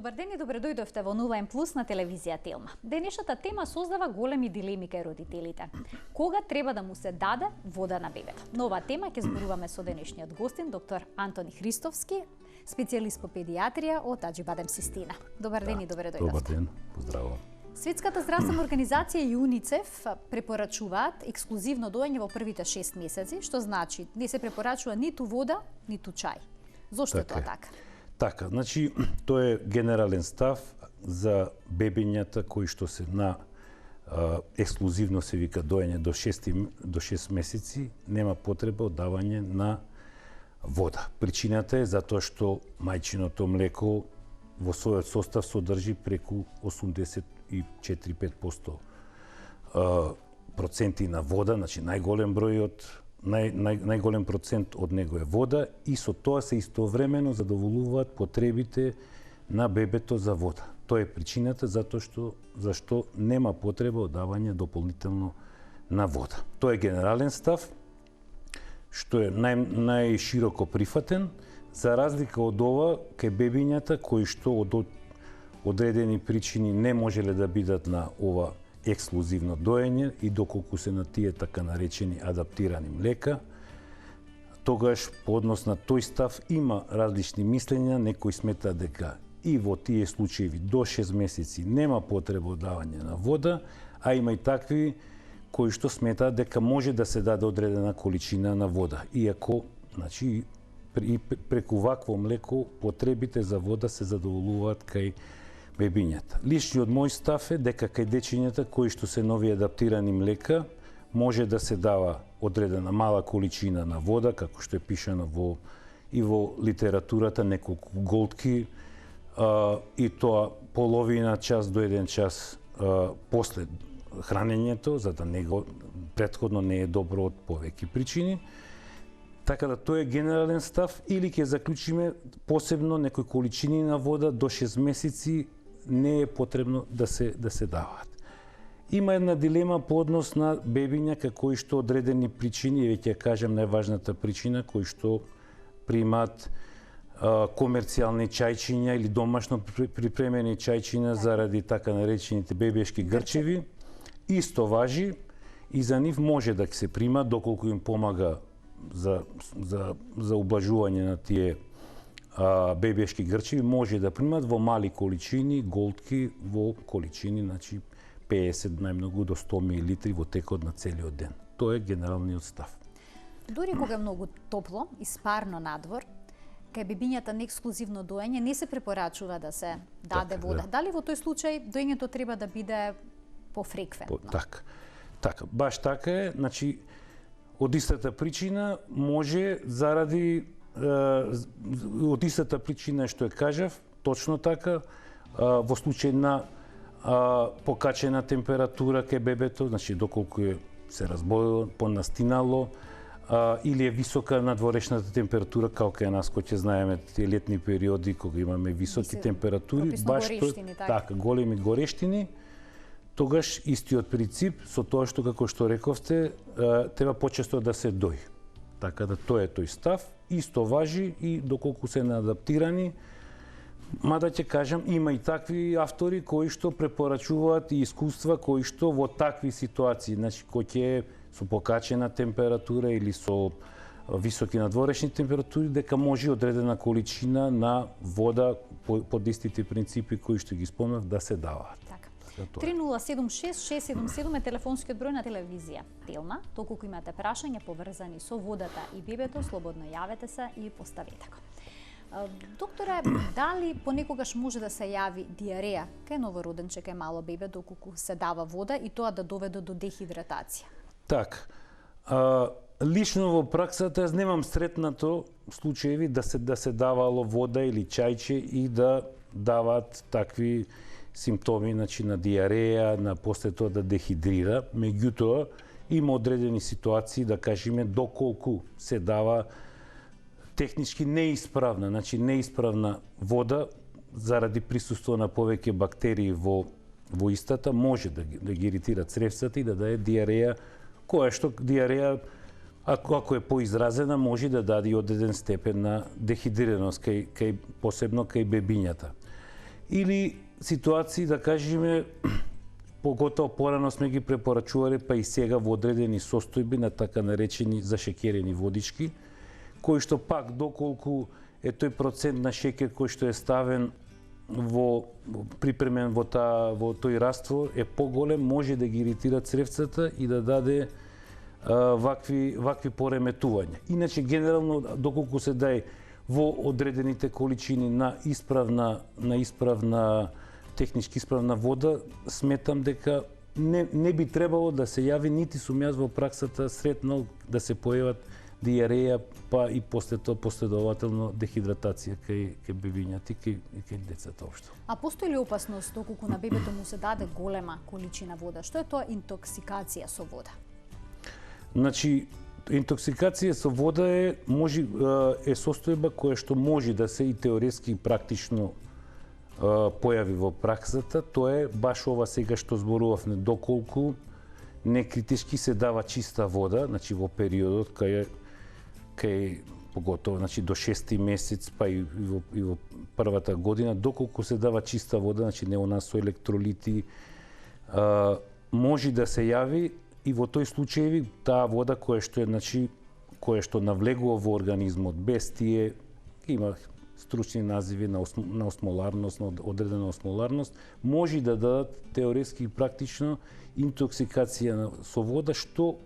Добар ден и добре дојдовте во Нова М Плюс на телевизија Телма. Денешната тема создава големи дилеми кај родителите. Кога треба да му се даде вода на бебето? Нова тема ќе зборуваме со денешниот гостин, доктор Антони Христовски, специјалист по педиатрија од Аџибадем Систина. Добар ден и добре дојдовте. Добар ден, поздраво. Светската здравствена организација и УНИЦЕФ препорачуваат ексклузивно доење во првите 6 месеци, што значи не се препорачува ниту вода, ниту чај. Зошто е тоа така? Така, значи, тоа е генерален став за бебињата кои што се на ексклузивно се вика доење до 6 месеци, нема потреба од давање на вода. Причината е затоа што мајчиното млеко во својот состав содржи преку 84-5% проценти на вода, значи најголем број од најголем процент од него е вода и со тоа се истовремено задоволуваат потребите на бебето за вода. Тоа е причината зашто нема потреба од давање дополнително на вода. Тоа е генерален став, што е најшироко прифатен, за разлика од ова кај бебињата кои што од одредени причини не можеле да бидат на ова ексклузивно доење и доколку се на тие така наречени адаптирани млека, тогаш по однос на тој став има различни мислења, некои сметаат дека и во тие случаи до 6 месеци нема потреба од давање на вода, а има и такви кои што сметаат дека може да се даде одредена количина на вода, иако, значи, преку вакво млеко потребите за вода се задоволуваат кај бебињата. Личниот мој став е дека кај дечињата кои што се нови адаптирани млека може да се дава одредена мала количина на вода, како што е пишано во литературата, неколку голтки, и тоа половина час до 1 час после хранењето, за да претходно не е добро од повеќе причини. Така да тоа е генерален став, или ќе заклучиме посебно некои количини на вода до 6 месеци не е потребно да се даваат. Има една дилема по однос на бебиња кои што одредени причини, веќе кажам најважната причина, кои што примаат комерцијални чајчиња или домашно припремени чајчиња заради така наречените бебешки грчеви, исто важи и за нив може да се прима доколку им помага за ублажување на тие бебешки грчеви, може да примат во мали количини, голтки во количини, значи 50 најмногу до 100 мл во текот на целиот ден. Тоа е генералниот став. Дури кога е многу топло и спарно надвор, кај бебињата на ексклузивно доење не се препорачува да се даде вода. Дали во тој случај доењето треба да биде пофреквентно? Така, баш така е, значи од истата причина може заради од истата причина што ја кажав, точно така, во случај на покачена температура кај бебето, значи доколку се разболело, понастинало, или е висока надворешната температура, како кај нас, кој ќе знаеме тие летни периоди кога имаме високи температури, баш така, големи горештини, тогаш истиот принцип со тоа што, како што рековте, треба почесто да се дои. Така да тоа е тој став, исто важи и доколку се надаптирани, мада ќе кажам, има и такви автори кои што препорачуваат и искуства кои што во такви ситуации, значи кој ќе со покачена температура или со високи надворешни температури, дека може одредена количина на вода под истите принципи кои што ги спомнав да се даваат. 3076-677 е телефонскиот број на телевизија Телма. Доколку имате прашања поврзани со водата и бебето, слободно јавете се и поставете го. Докторе, дали понекогаш може да се јави диареја кај новороденче, кај мало бебе, доколку се дава вода и тоа да доведе до дехидратација? Така. Лично во праксата јас немам сретнато случаеви да се давало вода или чајче и да даваат такви симптоми, значи на диареја, на после тоа да дехидрира. Меѓутоа, има одредени ситуации, да кажеме, доколку се дава технички неисправна, значи неисправна вода заради присуство на повеќе бактерии во истата, може да ги иритира цревцата и да даде диареја, која што диареја, ако е поизразена, може да даде и одреден степен на дехидрираност, посебно кај бебињата. Или ситуации, да кажеме, поготово порано сме ги препорачувале, па и сега во одредени состојби на така наречени зашекерени водички, кои што пак доколку е тој процент на шекер кој што е ставен припремен во тој раствор е поголем, може да ги иритира цревцата и да даде вакви пореметувања. Иначе генерално доколку се дај во одредените количини на исправна технички исправна вода, сметам дека не би требало да се јави, нити сум јас во праксата сретнал да се појават диареја, па и после тоа последователно дехидратација кај бебињата и кај децата општо. А постои ли опасност доколку на бебето му се даде голема количина вода? Што е тоа интоксикација со вода? Значи, интоксикација со вода е состојба која што може да се и теоретски и практично појави во праксата. Тоа е баш ова сега што зборувавме, доколку не критички се дава чиста вода, значи во периодот кај поготово, значи до 6 месец, па и во првата година, доколку се дава чиста вода, значи не у нас со електролити, може да се јави и во тој случај таа вода која што навлегува во организмот без тие, има стручни називи на осмоларност, на одредена осмоларност, може да дадат теоретски и практично интоксикација со вода, што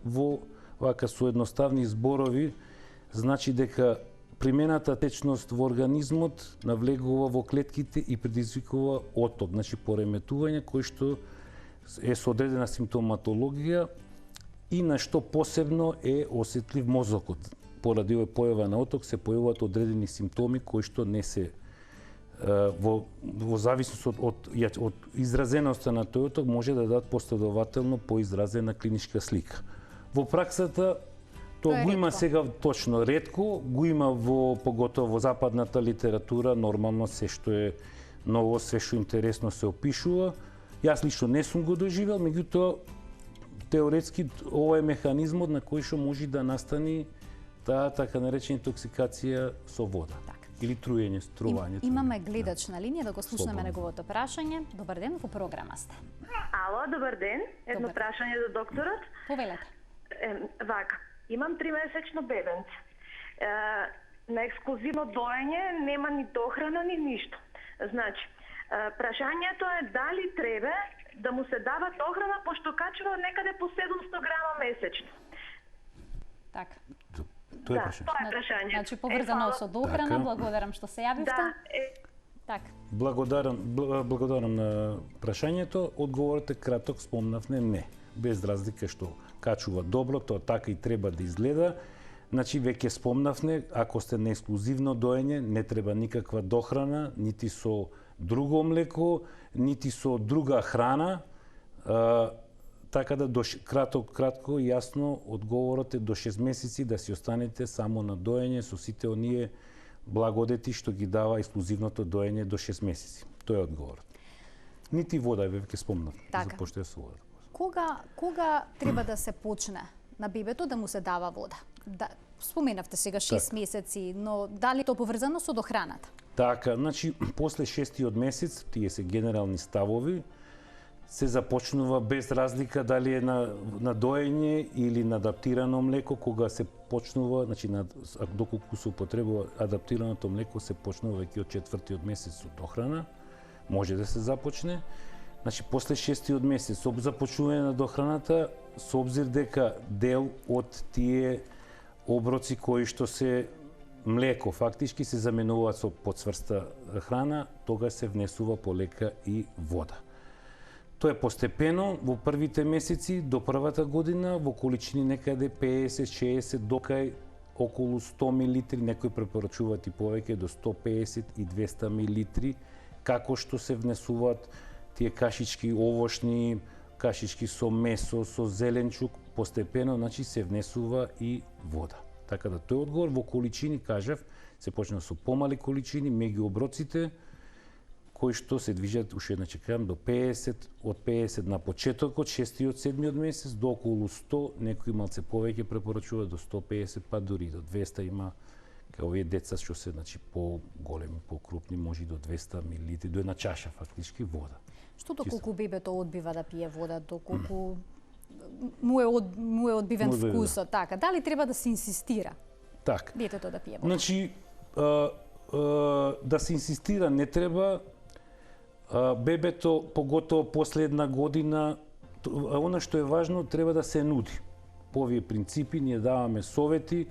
со едноставни зборови значи дека примената течност во организмот навлегува во клетките и предизвикува оток, значи пореметување кој што е со одредена симптоматологија и на што посебно е осетлив мозокот. Поради овој појава на оток се појавуваат одредени симптоми кои што не се во зависност од изразеноста на тој оток може да дадат последователно поизразена клиничка слика. Во праксата тоа го има сега точно ретко, го има поготово во западната литература, нормално се што е ново, се што интересно се опишува. Јас лично не сум го доживел, меѓутоа теоретски ова е механизмот на кој што може да настани таа така наречена интоксикација со вода. Или трување. Имаме гледач на линија, да го слушнеме неговото прашање. Добар ден, во програма сте. Ало, добар ден. Едно прашање за докторот. Повелете. Вака, имам 3-месечно бебенце. На ексклузивно доење нема ни дохрана, ни ништо. Значи, прашањето е дали треба да му се дава дохрана, пошто качува некаде по 700 грама месечно. Така. Тоа е прашање. Значи поврзано со дохрана, благодарам што се јавивте. Така. Благодарам на прашањето. Одговорот е краток, спомнавме не. Без разлика што качува добро, тоа така и треба да изгледа. Значи веќе спомнавме, ако сте на ексклузивно доење, не треба никаква дохрана, нити со друго млеко, нити со друга храна. Така да кратко и јасно одговорот е до 6 месеци да си останете само на доење со сите оние благодети што ги дава ексклузивното доење до 6 месеци. Тоа е одговорот. Нити вода, веќе спомнав, запоштува со вода. Кога треба да се почне на бебето да му се дава вода? Споменавте сега 6 месеци, но дали тоа поврзано со дохраната? Така, значи после 6-тиот месец, тие се генерални ставови, се започнува без разлика дали е на доење или на адаптирано млеко, кога се почнува, значи доколку се употребува адаптираното млеко, се почнува веќе од 4-тиот месец со дохрана, може да се започне. Значи после 6-тиот месец со започнување на дохраната, со обзир дека дел од тие оброци кои што се млеко фактички се заменуваат со подсврста храна, тога се внесува полека и вода. Тоа е постепено во првите месеци до првата година во количини некаде 50-60 докај околу 100 милилитри, некои препорачуваат и повеќе до 150 и 200 милилитри, како што се внесуваат тие кашички овошни, кашички со месо, со зеленчук, постепено значи се внесува и вода. Така да тој одговор во количини, кажав, се почна со помали количини, меѓу оброците, кои што се движат, уште еднаш кажам, до 50, од 50 на почетокот, 6-тиот, 7-тиот месец, до околу 100, некои малце повеќе препорачуваат до 150, па дури до 200 има Кај овие деца што се по-големи, по-крупни, може и до 200 мл, до една чаша фактички вода. Што доколку бебето одбива да пие вода, доколку му е одбивен вкусот, така, дали треба да се инсистира? Така. Детето да пие вода. Значи, да се инсистира не треба. Бебето, поготово после една година, она што е важно, треба да се нуди. По овие принципи ние даваме совети,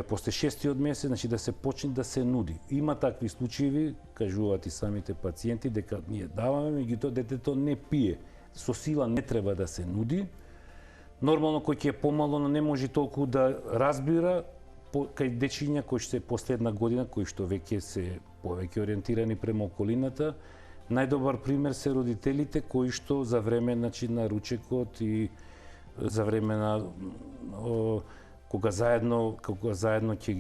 после 6-тиот месец, значи да се почне да се нуди. Има такви случаи, кажуваат и самите пациенти, дека ние даваме, меѓутоа детето не пие. Со сила не треба да се нуди. Нормално кој ќе е помало, но не може толку да разбира, кај дечиња кои што се после една година, кои што веќе се повеќе ориентирани према околината, најдобар пример се родителите кои што за време на ручекот и за време на кога заедно ќе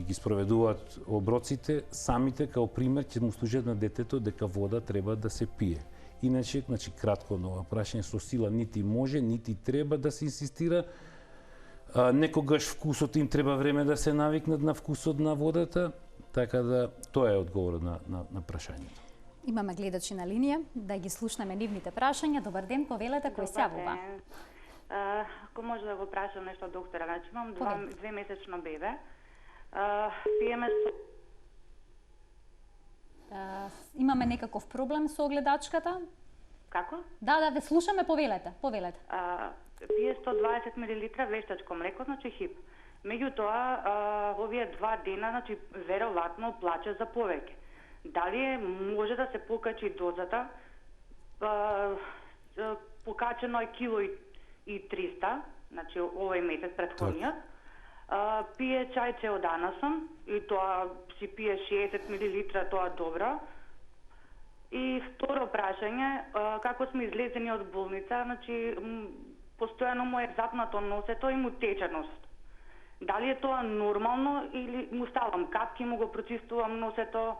ги спроведуваат оброците, самите као пример ќе му служат на детето дека вода треба да се пие. Иначе, кратко на ова прашање, со сила нити може, нити треба да се инсистира. Некогаш вкусот им треба време да се навикнат на вкусот на водата, така да тоа е одговорот на прашањето. Имаме гледачи на линија, да ги слушнеме нивните прашања. Добар ден, повелете, кој се јавува? Ако може да го прашам нешто доктора, значи имам 2-месечно бебе. Пиеме Имаме некаков проблем со гледачката? Како? Да, ве слушаме, повелете. Пие 120 мл вештачко млеко, значи хип. Меѓутоа, овие 2 дена, значи веројатно плаче за повеќе. Дали може да се покачи дозата? Покачено е кило и 300, значи овој месец претходниот. Пие чајче од анасон и тоа си пие 60 мл, тоа добро. И второ прашање, како сме излезени од болница, значи постојано му е запнато носето и му тече носето. Дали е тоа нормално или му ставам капки, му го прочистувам носето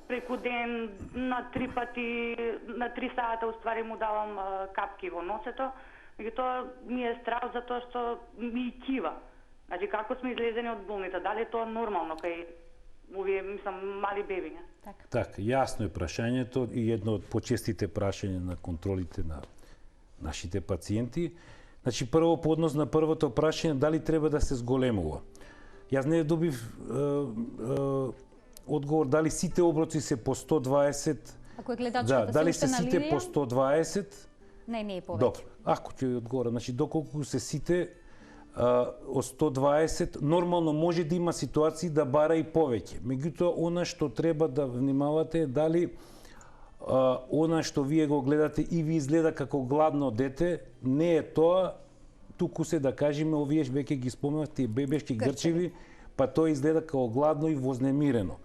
преку ден на 3 пати, на 3 сата уствари му давам капки во носето. Меѓутоа ми е страв затоа што ми кива. Значи како сме излезени од болница, дали е тоа нормално кај овие, мали бебиња? Така, јасно е прашањето и едно од почестите прашања на контролите на нашите пациенти. Значи, прво по однос на првото прашање, дали треба да се зголемува. Јас не добив одговор дали сите оброци се по 120. Ако е гледачката дали се се сите по 120? Не е повеќе. Добро, ако ќе ви одговора, значи доколку се сите од 120, нормално може да има ситуации да бара и повеќе. Меѓутоа, она што треба да внимавате е дали она што вие го гледате и ви изгледа како гладно дете, не е тоа, туку се да кажеме, овие веќе ги споменавте, бебешки грчеви, па тоа изгледа како гладно и вознемирено.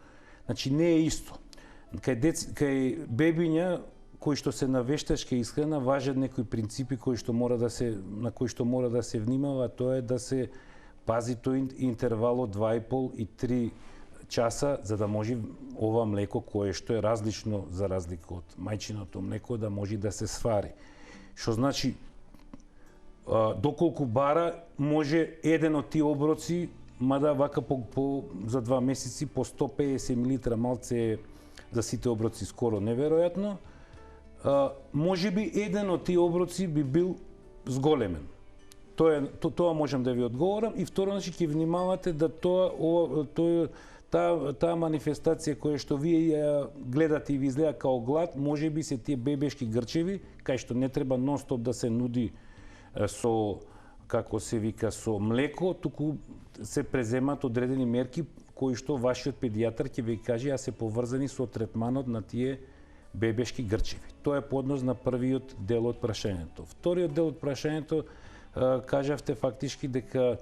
Значи не е исто. Кај бебиња кои што се на вештачка исхрана важат некои принципи на кои што мора да се внимава, тоа е да се пази тој интервал од 2,5 и 3 часа за да може ова млеко кое што е различно за разлика од мајчиното млеко да може да се свари. Што значи доколку бара може еден од тие оброци, мада вака за 2 месеци по 150 мл малце за сите оброци скоро неверојатно. Може би еден од тие оброци би бил зголемен. Тоа можам да ви одговорам и второ, значи ќе внимавате да таа манифестација која што вие ја гледате и ви изгледа као глад, може би се тие бебешки грчеви, кај што не треба нон-стоп да се нуди со, како се вика, со млеко, туку се преземат одредени мерки кои што вашиот педијатар ќе ви каже, а се поврзани со третманот на тие бебешки грчеви. Тоа е по однос на првиот дел од прашањето. Вториот дел од прашањето кажавте фактички дека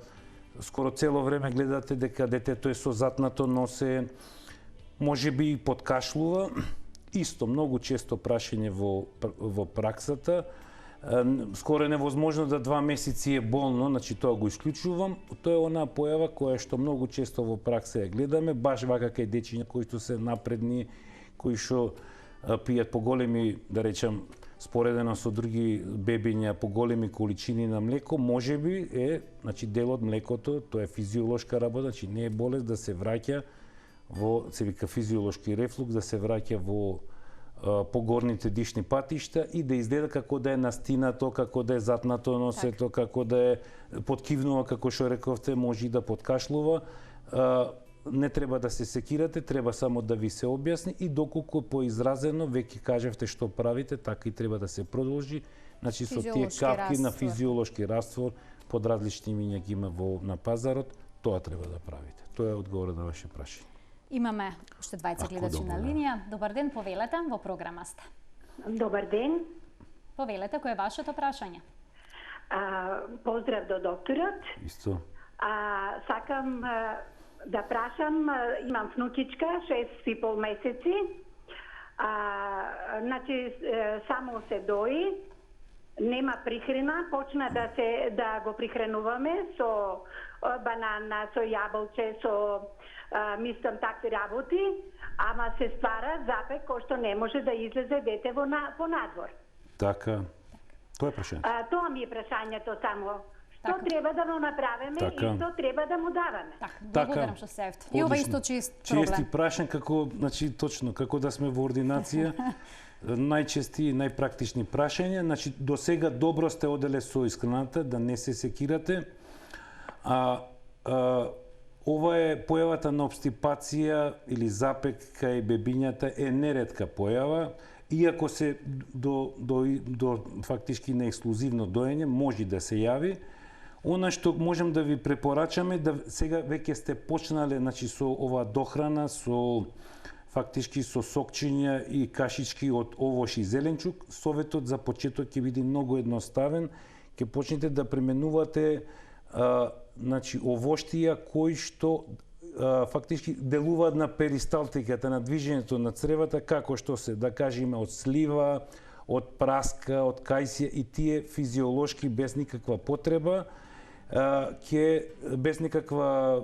скоро цело време гледате дека детето е со затнато носе, може би и подкашлува. Исто, многу често прашање во праксата. Скоро е невозможно да 2 месеци е болно, значи тоа го исклучувам. Тоа е онаа појава која што многу често во пракса ја гледаме, баш вака кај дечиња кои што се напредни, кои што пијат поголеми, да речам, споредено со други бебиња по големи количини на млеко, можеби е, значи дел од млекото, тоа е физиолошка работа, значи не е болест да се враќа во, се вика физиолошки рефлукс, да се враќа во погорните дишни патишта и да изгледа како да е настинато, како да е затнато носето, како да е подкивнува, како што рековте, може и да подкашлува. Не треба да се секирате, треба само да ви се објасни и доколку поизразено, веќе кажевте што правите, така и треба да се продолжи. Значи со тие капки на физиолошки раствор под различни имиња ги има на пазарот, тоа треба да правите. Тоа е одговор на ваше прашање. Имаме уште двајца гледачи на линија. Добар ден, повелете, во програма сте. Добар ден. Повелете, кој е вашето прашање? Поздрав до докторот. Исто. Сакам да прашам, имам внучичка, 6,5 месеци. Значи, само се дои, нема прихрана, почна да го прихрануваме со банана, со јаболче, со мислам такви работи, ама се ствара запек кој што не може да излезе дете во надвор. Така. Тоа е прашањето. Тоа ми е прашањето само. Што треба да му направиме и што треба да му даваме? Благодарам што се евте. И ова исто чист проблем. Чести прашања како, значи точно како да сме во ординација. Најчести и најпрактични прашања. Значи до сега добро сте оделе со исхраната, да не се секирате. Ова е појавата на обстипација или запек кај бебињата е неретка појава. Иако се до фактички на ексклузивно доење може да се јави. Она што можем да ви препорачаме, да сега веќе сте почнале, значи со ова дохрана, со фактички со сокчиња и кашички од овош и зеленчук, советот за почеток ќе биде многу едноставен. Ќе почнете да применувате значи овоштија кои што фактички делуваат на перисталтиката, на движењето на цревата, како што се, да кажеме, од слива, од праска, од кајсија и тие физиолошки без никаква потреба, без никаква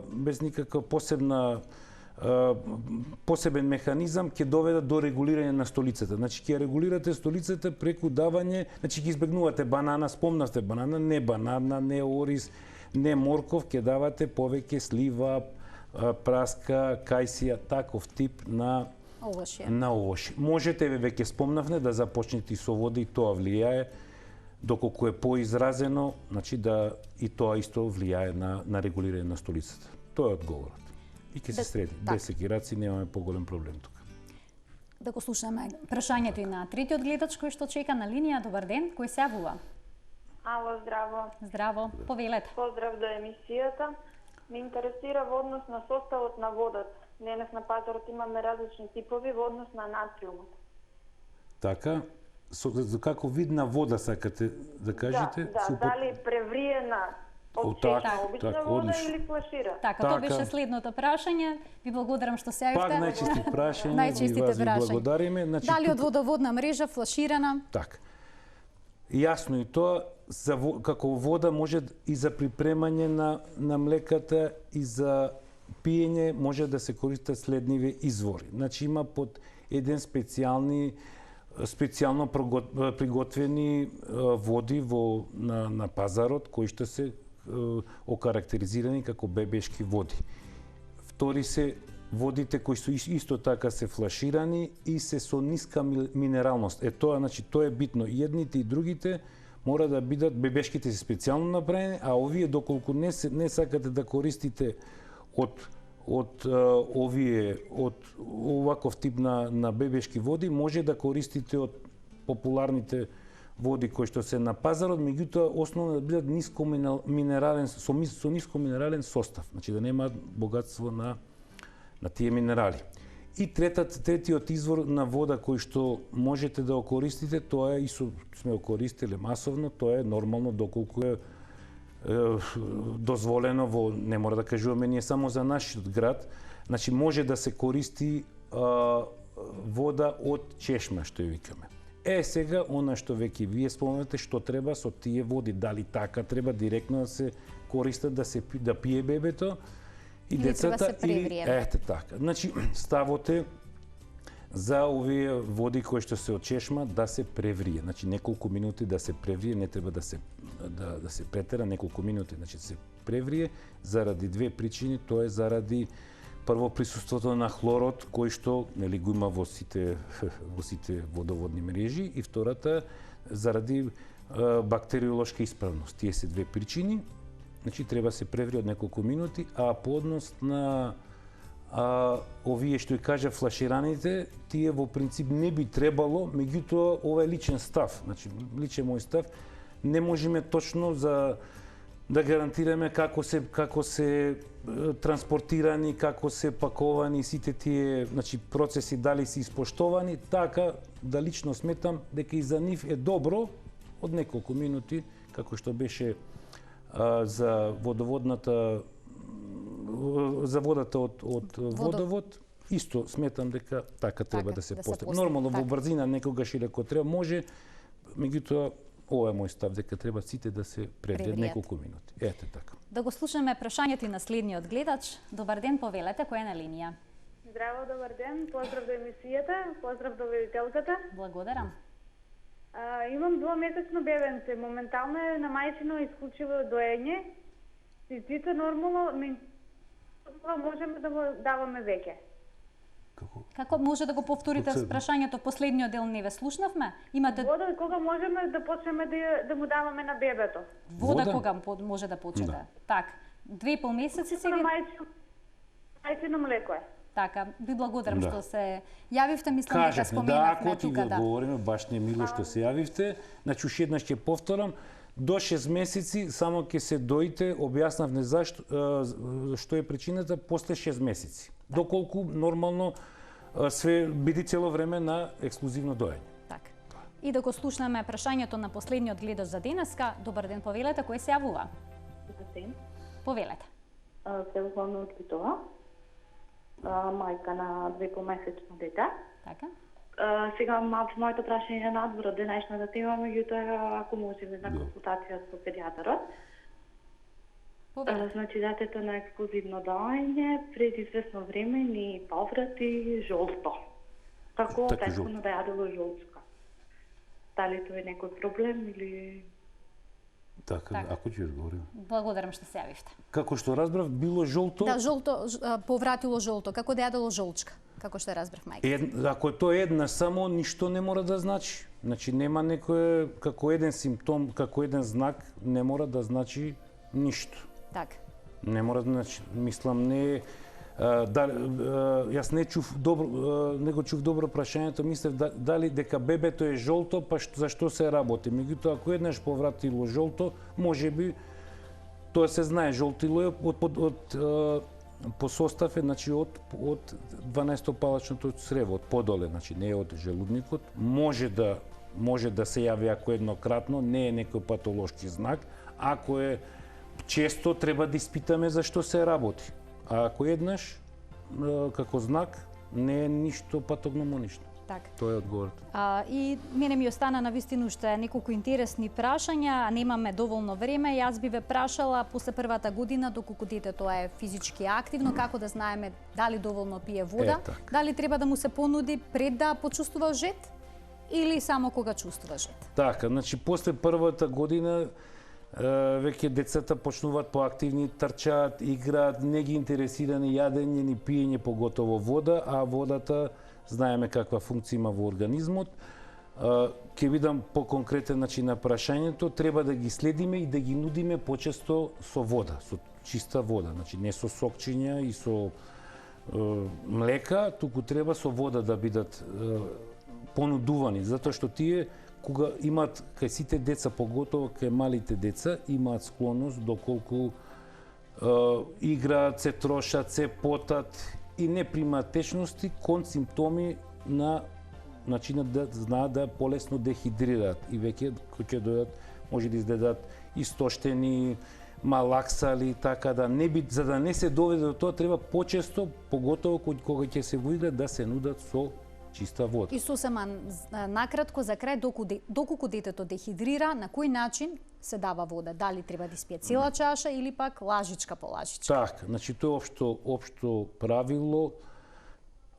посебен механизам ќе доведат до регулирање на столицата. Значи ќе регулирате столицата преку давање, значи ќе избегнувате банана, спомнавте банана, не банана, не ориз, не морков, ќе давате повеќе слива, праска, кајсија, таков тип на овошје. Можете, веќе спомнавме, да започнете со вода и тоа влијае, доколку е поизразено, значи да и тоа исто влијае на регулирање на столицата. Тоа е одговорот. И ќе се среди. Без секираци немаме поголем проблем тука. Да го слушаме прашањето и на третиот гледач кој што чека на линија. Добар ден, кој се јавува? Ало, здраво. Здраво, повелете. Поздрав до емисијата. Ме интересира во однос на составот на водата. Денес на пазарот имаме различни типови во однос на натриумот. Така, за како вид на вода сакате да кажете? Дали превриена од чешна обична вода или флашира? Така, тоа беше следното прашање. Ви благодарам што се јавивте. Пак најчести прашања, најчестите ви благодариме. Значи, дали од водоводна мрежа, флаширана? Така. Јасно и тоа, како вода може и за припремање на млеката и за пиење може да се користат следниве извори. Значи има под еден специјално приготвени води на пазарот кои што се окарактеризирани како бебешки води. Втори се водите кои се исто така се флаширани и се со ниска минералност. Тоа, значи, тоа е битно. И едните и другите мора да бидат, бебешките се специјално направени, а овие доколку не сакате да користите од оваков тип на бебешки води, може да користите од популарните води кои што се на пазарот, меѓутоа основно да бидат со ниско минерален состав, значи да немаат богатство на тие минерали. И третиот извор на вода кој што можете да го користите, тоа е, и сме го користеле масовно, тоа е нормално доколку е дозволено не мора да кажуваме ние само за нашиот град, значи може да се користи вода од чешма, што ја викаме. Сега, она што веќе вие спомнате, што треба со тие води, дали така треба директно да се користат, да пие бебето, и децата, или така. Значи, ставот е за овие води кои што се од чешма да се преврие. Значи неколку минути да се преврие, не треба да се претера, неколку минути, значи се преврие заради две причини, тоа е заради прво присуството на хлорот кој што нели го има во сите водоводни мрежи и втората заради бактериолошка исправност. Тие се две причини. Значи треба се преврие од неколку минути, а по однос на овие што ја кажа флашираните, тие во принцип не би требало, меѓутоа ова е личен став, значи личен мој став, не можеме точно да гарантираме како се транспортирани, како се паковани сите тие, значи процеси дали се испоштовани, така да лично сметам дека и за нив е добро од неколку минути, како што беше за водата од водовод, исто сметам дека така треба да се постапи. Нормално во брзина некогаш или ако треба може, меѓутоа ова е мој став дека треба сите да се превријат неколку минути. Ете така. Да го слушаме прашањето и на следниот гледач. Добар ден, повелете, кој е на линија? Здраво, добар ден. Поздрав до емисијата, поздрав до водителката. Благодарам. Имам двомесечно бебенце. Моментално е на мајчино исклучиво доење. Циците нормално можеме да го даваме веќе. Како може да го повторите прашањето? Последниот дел не ве слушнавме. Имате вода кога можеме да почнеме да му даваме на бебето? Вода кога може да почне? Да. Так, 2,5 месеци сега. Мајчино млеко е. Така, ви благодарам што се јавивте, мислам дека споменавме тука. Да, ако ти говориме, баш не мило што се јавивте. Значи, уште еднаш ќе повторам, до 6 месеци само ќе се доите, објаснавме зашто, што е причината после 6 месеци. Доколку нормално све биде цело време на ексклузивно доење. Така. И да го слушнаме прашањето на последниот гледач за денеска. Добар ден, повелете, кој се јавува? Добар ден. Повелете. Се јавувам од Битола. Мајка на 2,5-месечно дете. Така. Сега моето прашање е надвор од денешната тема, меѓутоа ако можеме на консултација со педијатарот. Значи, детето на ексклузивно доење пред известно време ни поврати жолто. Како тешко да јадело жолчка. Дали тоа е некој проблем или... Така, ако ќе одговорим. Благодарам што се јавивте. Како што разбрав, било жолто... Да, жолто, повратило жолто. Како да јадело жолчка. Како што разбрав мајка. Ако е тоа една само, ништо не мора да значи. Значи, нема некој, како еден симптом, како еден знак, не мора да значи ништо. Така. Не мора да значи, мислам, не... Јас не го чув добро прашањето, мислев дали дека бебето е жолто, па зашто се работи. Меѓутоа, ако еднаш повратило жолто, можеби тоа се знае, жолтило е по состав е, значи, од 12-палачното црево, од подоле, значи не е од желудникот. Може да се јави ако еднократно, не е некој патолошки знак. Ако е често, треба да испитаме зашто се работи. А ако еднаш, како знак, не е ништо патогномонично. Така. Тоа е одговорот. И мене ми остана навистина уште неколку интересни прашања, а немаме доволно време. Јас би ве прашала после првата година, доколку детето е физички активно, како да знаеме дали доволно пие вода, дали треба да му се понуди пред да почувствува жет или само кога чувствува жет? Така, значи после првата година веќе децата почнуваат поактивни, трчаат, играат, не ги интересира ни јадење, ни пиење, поготово вода, а водата знаеме каква функција има во организмот. Ќе видам по-конкретен начин на прашањето, треба да ги следиме и да ги нудиме почесто со вода, со чиста вода, значи не со сокчиња и со млека, туку треба со вода да бидат понудувани, затоа што тие кога имаат кај сите деца, поготово кај малите деца, имаат склонност доколку играат, се трошат, се потат и не примаат течности кон симптоми на начинот да знаат да полесно дехидрираат и веќе кои ќе дојдат може да изгледаат истоштени, малаксали, така да не би, за да не се доведе до тоа треба почесто, поготово кога ќе се во изглед, да се нудат со чиста вода. И сосема накратко за крај, доколку детето дехидрира, на кој начин се дава вода? Дали треба да испие цела чаша или пак лажичка по лажичка? Така, значи тоа е општо правило.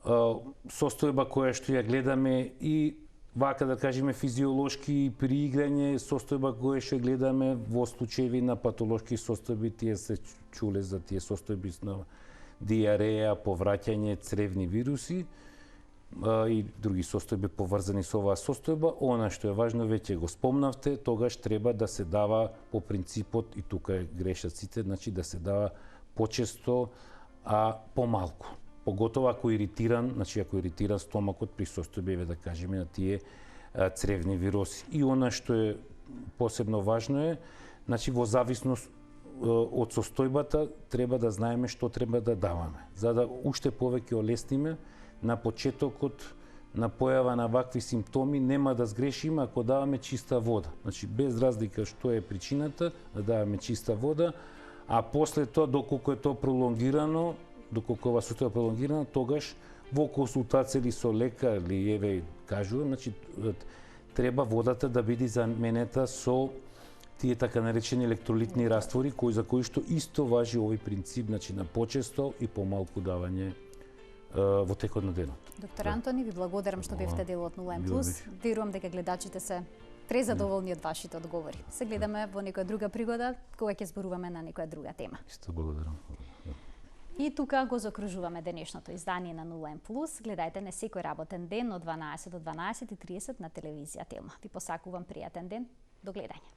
состојба која што ја гледаме и вака да кажеме физиолошки при играње, состојба која што гледаме во случаеви на патолошки состојби, тие се чуле за тие состојби на диареја, повраќање, цревни вируси и други состојби поврзани со оваа состојба. Она што е важно, веќе го спомнавте, тогаш треба да се дава по принципот, и тука грешат сите, значи да се дава почесто, а помалку. Поготово ако иритиран, значи ако иритиран стомакот при состојби, да кажеме, на тие цревни вируси. И она што е посебно важно е, значи во зависност од состојбата треба да знаеме што треба да даваме, за да уште повеќе олесниме на почетокот на појава на вакви симптоми. Нема да сгрешиме ако даваме чиста вода. Значи без разлика што е причината, да даваме чиста вода, а после тоа доколку е тоа пролонгирано, доколку ова состојба пролонгирана, тогаш во консултација или со лекар или еве кажувам, значи треба водата да биде заменета со тие така наречени електролитни раствори, за кои што исто важи овој принцип, значи на почесто и помалку давање во текот на денот. Доктор Антони, ви благодарам што бевте дел од 0N+. Верувам дека гледачите се презадоволни од вашите одговори. Се гледаме во некоја друга пригода, кога ќе зборуваме на некоја друга тема. Исто благодарам. И тука го закружуваме денешното издание на 0N+. Гледајте не секој работен ден од 12 до 12:30 на телевизија Телма. Ви посакувам пријатен ден. До гледање.